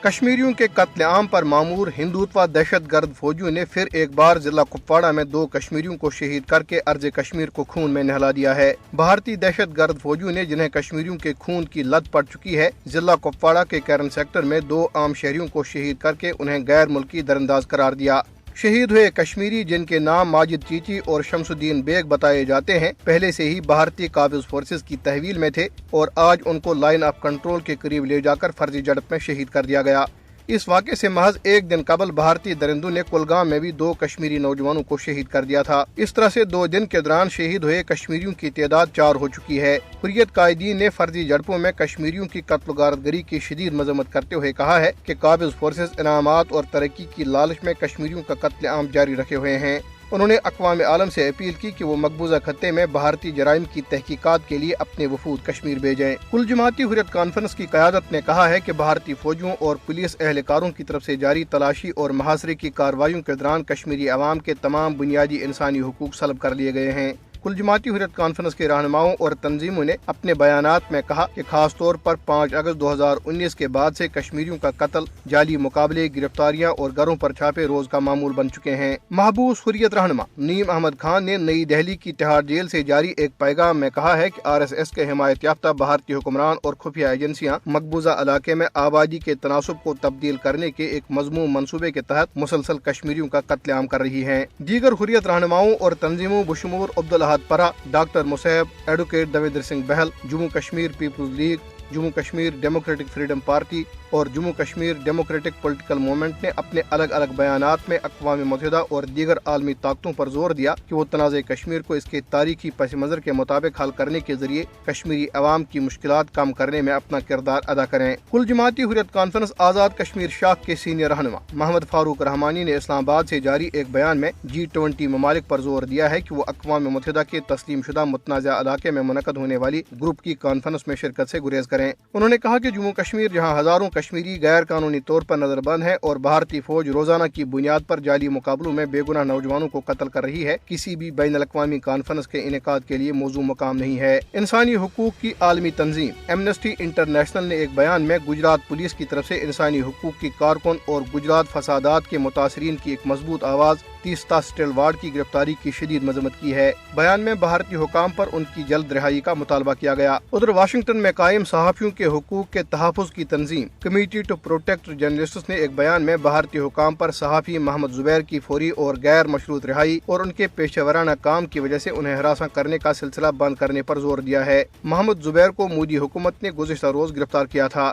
کشمیریوں کے قتل عام پر معمور ہندوتوا دہشت گرد فوجیوں نے پھر ایک بار ضلع کپواڑہ میں 2 کشمیریوں کو شہید کر کے ارض کشمیر کو خون میں نہلا دیا ہے۔ بھارتی دہشت گرد فوجیوں نے جنہیں کشمیریوں کے خون کی لت پڑ چکی ہے، ضلع کپواڑہ کے کیرن سیکٹر میں 2 عام شہریوں کو شہید کر کے انہیں غیر ملکی درانداز قرار دیا۔ شہید ہوئے کشمیری، جن کے نام ماجد چیچی اور شمس الدین بیگ بتائے جاتے ہیں، پہلے سے ہی بھارتی قابض فورسز کی تحویل میں تھے اور آج ان کو لائن آف کنٹرول کے قریب لے جا کر فرضی جھڑپ میں شہید کر دیا گیا۔ اس واقعے سے محض ایک دن قبل بھارتی درندوں نے کلگام میں بھی 2 کشمیری نوجوانوں کو شہید کر دیا تھا۔ اس طرح سے 2 دن کے دوران شہید ہوئے کشمیریوں کی تعداد 4 ہو چکی ہے۔ حریت قائدین نے فرضی جھڑپوں میں کشمیریوں کی قتل و غارت گری کی شدید مذمت کرتے ہوئے کہا ہے کہ قابض فورسز انعامات اور ترقی کی لالچ میں کشمیریوں کا قتل عام جاری رکھے ہوئے ہیں۔ انہوں نے اقوام عالم سے اپیل کی کہ وہ مقبوضہ خطے میں بھارتی جرائم کی تحقیقات کے لیے اپنے وفود کشمیر بھیجیں۔ کل جماعتی حریت کانفرنس کی قیادت نے کہا ہے کہ بھارتی فوجیوں اور پولیس اہلکاروں کی طرف سے جاری تلاشی اور محاصرے کی کارروائیوں کے دوران کشمیری عوام کے تمام بنیادی انسانی حقوق سلب کر لیے گئے ہیں۔ کل جماعتی حریت کانفرنس کے رہنماؤں اور تنظیموں نے اپنے بیانات میں کہا کہ خاص طور پر 5 اگست 2019 کے بعد سے کشمیریوں کا قتل، جعلی مقابلے، گرفتاریاں اور گھروں پر چھاپے روز کا معمول بن چکے ہیں۔ محبوس حریت رہنما نیم احمد خان نے نئی دہلی کی تہاڑ جیل سے جاری ایک پیغام میں کہا ہے کہ RSS کے حمایت یافتہ بھارتی حکمران اور خفیہ ایجنسیاں مقبوضہ علاقے میں آبادی کے تناسب کو تبدیل کرنے کے ایک مذموم منصوبے کے تحت مسلسل کشمیریوں کا قتل عام کر رہی ہیں۔ دیگر حریت رہنماؤں اور تنظیموں بشمول Abdul Ahad Parra, doctor Musab, advocate Devinder Singh Behl, Jammu Kashmir peoples league, Jammu Kashmir democratic freedom party اور Jammu Kashmir democratic political movement نے اپنے الگ الگ بیانات میں اقوام متحدہ اور دیگر عالمی طاقتوں پر زور دیا کہ وہ تنازع کشمیر کو اس کے تاریخی پس منظر کے مطابق حل کرنے کے ذریعے کشمیری عوام کی مشکلات کم کرنے میں اپنا کردار ادا کریں۔ کل جماعتی حریت کانفرنس آزاد کشمیر شاخ کے سینئر رہنما محمد فاروق رحمانی نے اسلام آباد سے جاری ایک بیان میں G20 ممالک پر زور دیا ہے کہ وہ اقوام متحدہ کے تسلیم شدہ متنازع علاقے میں منعقد ہونے والی گروپ کی کانفرنس میں شرکت سے گریز کریں۔ انہوں نے کہا کہ جموں کشمیر، جہاں ہزاروں کشمیری غیر قانونی طور پر نظر بند ہیں اور بھارتی فوج روزانہ کی بنیاد پر جعلی مقابلوں میں بے گناہ نوجوانوں کو قتل کر رہی ہے، کسی بھی بین الاقوامی کانفرنس کے انعقاد کے لیے موزوں مقام نہیں ہے۔ انسانی حقوق کی عالمی تنظیم ایمنسٹی انٹرنیشنل نے ایک بیان میں گجرات پولیس کی طرف سے انسانی حقوق کی کارکن اور گجرات فسادات کے متاثرین کی ایک مضبوط آواز تیستا سٹیل وارڈ کی گرفتاری کی شدید مذمت کی ہے۔ بیان میں بھارتی حکام پر ان کی جلد رہائی کا مطالبہ کیا گیا۔ ادھر واشنگٹن میں قائم صحافیوں کے حقوق کے تحفظ کی تنظیم کمیٹی ٹو پروٹیکٹ جرنلسٹس نے ایک بیان میں بھارتی حکام پر صحافی محمد زبیر کی فوری اور غیر مشروط رہائی اور ان کے پیشہ ورانہ کام کی وجہ سے انہیں ہراساں کرنے کا سلسلہ بند کرنے پر زور دیا ہے۔ محمد زبیر کو مودی حکومت نے گزشتہ روز گرفتار کیا تھا۔